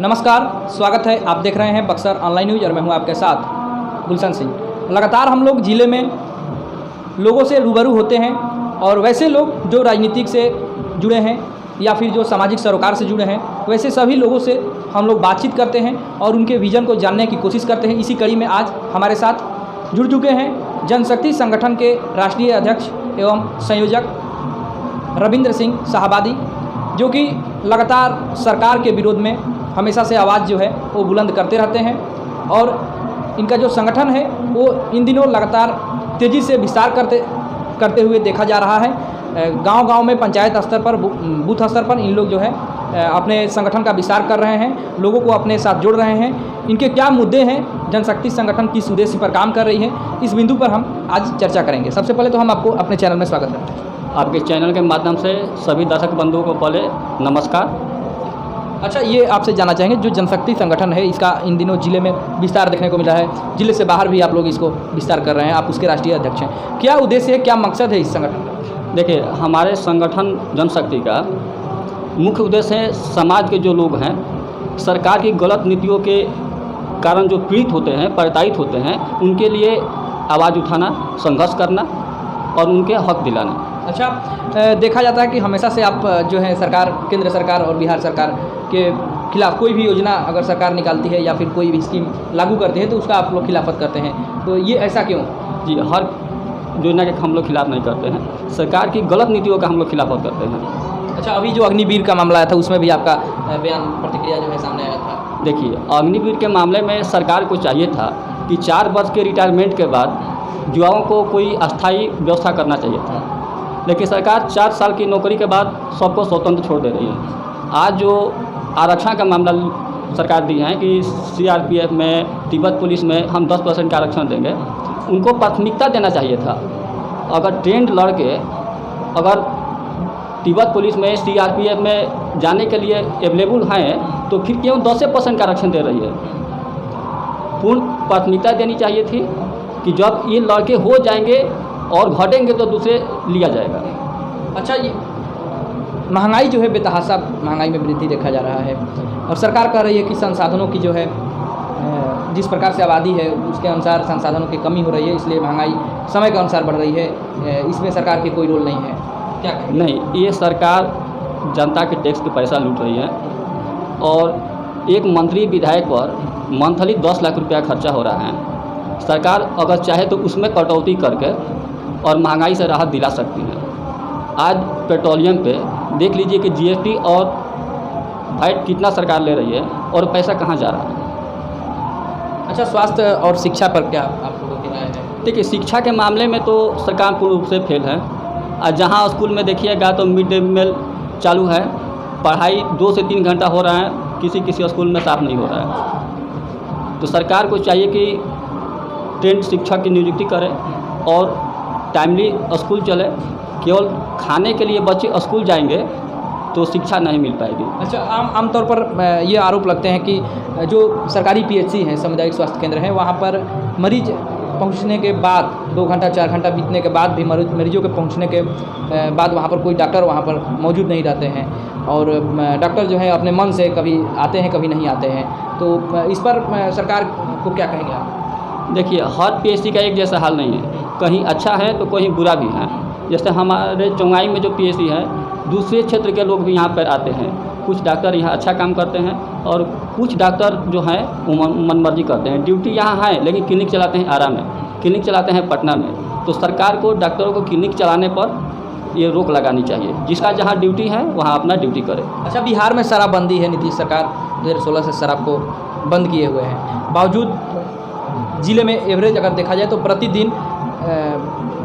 नमस्कार, स्वागत है। आप देख रहे हैं बक्सर ऑनलाइन न्यूज़ और मैं हूं आपके साथ गुलशन सिंह। लगातार हम लोग ज़िले में लोगों से रूबरू होते हैं और वैसे लोग जो राजनीतिक से जुड़े हैं या फिर जो सामाजिक सरोकार से जुड़े हैं, वैसे सभी लोगों से हम लोग बातचीत करते हैं और उनके विज़न को जानने की कोशिश करते हैं। इसी कड़ी में आज हमारे साथ जुड़ चुके हैं जनशक्ति संगठन के राष्ट्रीय अध्यक्ष एवं संयोजक रविंद्र सिंह साहबादी, जो कि लगातार सरकार के विरोध में हमेशा से आवाज़ जो है वो बुलंद करते रहते हैं और इनका जो संगठन है वो इन दिनों लगातार तेज़ी से विस्तार करते हुए देखा जा रहा है। गांव-गांव में पंचायत स्तर पर, बूथ स्तर पर इन लोग जो है अपने संगठन का विस्तार कर रहे हैं, लोगों को अपने साथ जोड़ रहे हैं। इनके क्या मुद्दे हैं, जनशक्ति संगठन किस उद्देश्य पर काम कर रही है, इस बिंदु पर हम आज चर्चा करेंगे। सबसे पहले तो हम आपको अपने चैनल में स्वागत करते हैं। आपके चैनल के माध्यम से सभी दर्शक बंधुओं को पहले नमस्कार। अच्छा, ये आपसे जानना चाहेंगे, जो जनशक्ति संगठन है इसका इन दिनों जिले में विस्तार देखने को मिला है, जिले से बाहर भी आप लोग इसको विस्तार कर रहे हैं, आप उसके राष्ट्रीय अध्यक्ष हैं। क्या उद्देश्य है, क्या मकसद है इस संगठन का? देखिए, हमारे संगठन जनशक्ति का मुख्य उद्देश्य है समाज के जो लोग हैं, सरकार की गलत नीतियों के कारण जो पीड़ित होते हैं, प्रताड़ित होते हैं, उनके लिए आवाज़ उठाना, संघर्ष करना और उनके हक दिलाना। अच्छा, देखा जाता है कि हमेशा से आप जो है सरकार, केंद्र सरकार और बिहार सरकार के खिलाफ कोई भी योजना अगर सरकार निकालती है या फिर कोई भी स्कीम लागू करती है तो उसका आप लोग खिलाफत करते हैं, तो ये ऐसा क्यों? जी, हर योजना के हम लोग खिलाफ नहीं करते हैं, सरकार की गलत नीतियों का हम लोग खिलाफत करते हैं। अच्छा, अभी जो अग्निवीर का मामला आया था उसमें भी आपका बयान, प्रतिक्रिया जो है सामने आया था। देखिए, अग्निवीर के मामले में सरकार को चाहिए था कि 4 वर्ष के रिटायरमेंट के बाद युवाओं को कोई अस्थायी व्यवस्था करना चाहिए था, लेकिन सरकार 4 साल की नौकरी के बाद सबको स्वतंत्र छोड़ दे रही है। आज जो आरक्षण का मामला सरकार दी है कि सीआरपीएफ में, तिब्बत पुलिस में हम 10% का आरक्षण देंगे, उनको प्राथमिकता देना चाहिए था। अगर ट्रेंड लड़के अगर तिब्बत पुलिस में, सीआरपीएफ में जाने के लिए अवेलेबल हैं तो फिर क्यों 10% का आरक्षण दे रही है? पूर्ण प्राथमिकता देनी चाहिए थी कि जब ये लड़के हो जाएंगे और घटेंगे तो दूसरे लिया जाएगा। अच्छा, ये महंगाई जो है बेतहाशा महंगाई में वृद्धि देखा जा रहा है और सरकार कह रही है कि संसाधनों की जो है जिस प्रकार से आबादी है उसके अनुसार संसाधनों की कमी हो रही है, इसलिए महंगाई समय के अनुसार बढ़ रही है। इसमें सरकार की कोई रोल नहीं है, क्या कहें? नहीं, ये सरकार जनता के टैक्स के पैसा लूट रही है और एक मंत्री विधायक पर मंथली 10 लाख रुपया खर्चा हो रहा है। सरकार अगर चाहे तो उसमें कटौती करके और महंगाई से राहत दिला सकती है। आज पेट्रोलियम पे देख लीजिए कि जीएसटी और वैट कितना सरकार ले रही है और पैसा कहाँ जा रहा है। अच्छा, स्वास्थ्य और शिक्षा पर क्या आप लोगों की राय है? देखिए, शिक्षा के मामले में तो सरकार पूर्ण रूप से फेल है। और जहाँ स्कूल में देखिएगा तो मिड डे मील चालू है, पढ़ाई 2 से 3 घंटा हो रहा है, किसी स्कूल में साफ नहीं हो रहा है। तो सरकार को चाहिए कि ट्रेंड शिक्षक की नियुक्ति करे और टाइमली स्कूल चले। केवल खाने के लिए बच्चे स्कूल जाएंगे तो शिक्षा नहीं मिल पाएगी। अच्छा, आमतौर पर ये आरोप लगते हैं कि जो सरकारी पीएचसी हैं, सामुदायिक स्वास्थ्य केंद्र हैं, वहाँ पर मरीज पहुँचने के बाद 2 घंटा 4 घंटा बीतने के बाद भी मरीजों के पहुँचने के बाद वहाँ पर कोई डॉक्टर वहाँ पर मौजूद नहीं रहते हैं और डॉक्टर जो है अपने मन से कभी आते हैं कभी नहीं आते हैं, तो इस पर सरकार को क्या कहेंगे आप? देखिए, हर पीएचसी का एक जैसा हाल नहीं है, कहीं अच्छा है तो कहीं बुरा भी है। जैसे हमारे चौंगाई में जो पीएचसी है, दूसरे क्षेत्र के लोग भी यहाँ पर आते हैं। कुछ डॉक्टर यहाँ अच्छा काम करते हैं और कुछ डॉक्टर जो हैं वो मनमर्जी करते हैं। ड्यूटी यहाँ है लेकिन क्लिनिक चलाते हैं आरा में, क्लिनिक चलाते हैं पटना में। तो सरकार को डॉक्टरों को क्लिनिक चलाने पर ये रोक लगानी चाहिए, जिसका जहाँ ड्यूटी है वहाँ अपना ड्यूटी करे। अच्छा, बिहार में शराबबंदी है, नीतीश सरकार 2016 से शराब को बंद किए हुए हैं, बावजूद ज़िले में एवरेज अगर देखा जाए तो प्रतिदिन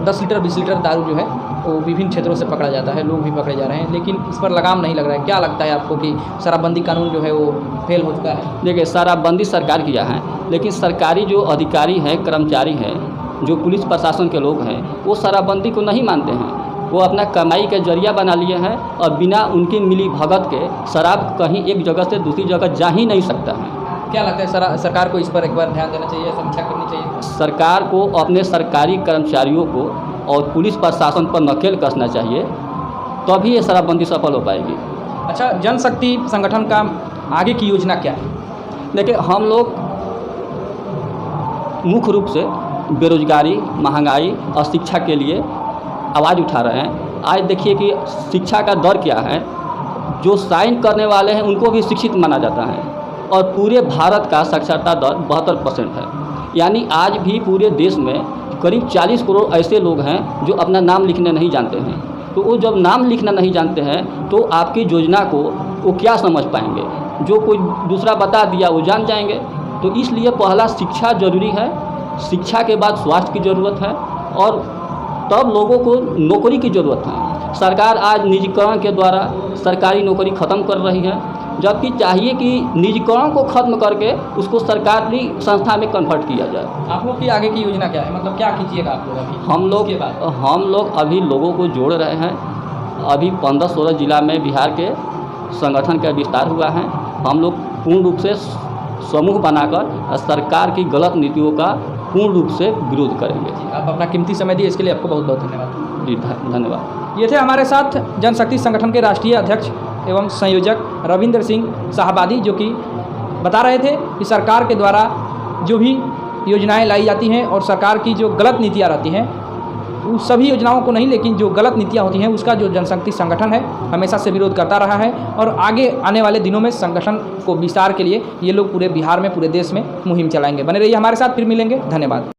10 लीटर 20 लीटर दारू जो है वो विभिन्न क्षेत्रों से पकड़ा जाता है, लोग भी पकड़े जा रहे हैं, लेकिन इस पर लगाम नहीं लग रहा है। क्या लगता है आपको कि शराबबंदी कानून जो है वो फेल हो चुका है? देखिए, शराबबंदी सरकार किया है, लेकिन सरकारी जो अधिकारी हैं, कर्मचारी हैं, जो पुलिस प्रशासन के लोग हैं, वो शराबबंदी को नहीं मानते हैं। वो अपना कमाई का जरिया बना लिए हैं और बिना उनकी मिली भगत के शराब कहीं एक जगह से दूसरी जगह जा ही नहीं सकता है। क्या लगता है सरकार को इस पर एक बार ध्यान देना चाहिए, समीक्षा करनी चाहिए? सरकार को अपने सरकारी कर्मचारियों को और पुलिस प्रशासन पर नकेल कसना चाहिए, तभी ये शराबबंदी सफल हो पाएगी। अच्छा, जनशक्ति संगठन का आगे की योजना क्या है? देखिए, हम लोग मुख्य रूप से बेरोजगारी, महंगाई और शिक्षा के लिए आवाज़ उठा रहे हैं। आज देखिए कि शिक्षा का दर क्या है। जो साइन करने वाले हैं उनको भी शिक्षित माना जाता है और पूरे भारत का साक्षरता दर 72% है। यानी आज भी पूरे देश में करीब 40 करोड़ ऐसे लोग हैं जो अपना नाम लिखने नहीं जानते हैं। तो वो जब नाम लिखना नहीं जानते हैं तो आपकी योजना को वो क्या समझ पाएंगे? जो कोई दूसरा बता दिया वो जान जाएंगे। तो इसलिए पहला शिक्षा जरूरी है, शिक्षा के बाद स्वास्थ्य की ज़रूरत है और तब लोगों को नौकरी की ज़रूरत है। सरकार आज निजीकरण के द्वारा सरकारी नौकरी ख़त्म कर रही है, जबकि चाहिए कि निजीकरण को ख़त्म करके उसको सरकारी संस्था में कन्वर्ट किया जाए। आप लोग की आगे की योजना क्या है? मतलब क्या कीजिएगा आप लोग अभी? हम लोग अभी लोगों को जोड़ रहे हैं। अभी 15-16 जिला में बिहार के संगठन का विस्तार हुआ है। हम लोग पूर्ण रूप से समूह बनाकर सरकार की गलत नीतियों का पूर्ण रूप से विरोध करेंगे। आप अपना कीमती समय दिए, इसके लिए आपको बहुत बहुत धन्यवाद। जी धन्यवाद। ये थे हमारे साथ जनशक्ति संगठन के राष्ट्रीय अध्यक्ष एवं संयोजक रविंद्र सिंह साहबादी, जो कि बता रहे थे कि सरकार के द्वारा जो भी योजनाएं लाई जाती हैं और सरकार की जो गलत नीतियाँ रहती हैं, उस सभी योजनाओं को नहीं, लेकिन जो गलत नीतियाँ होती हैं उसका जो जनशक्ति संगठन है हमेशा से विरोध करता रहा है। और आगे आने वाले दिनों में संगठन को विस्तार के लिए ये लोग पूरे बिहार में, पूरे देश में मुहिम चलाएंगे। बने रहिए हमारे साथ, फिर मिलेंगे। धन्यवाद।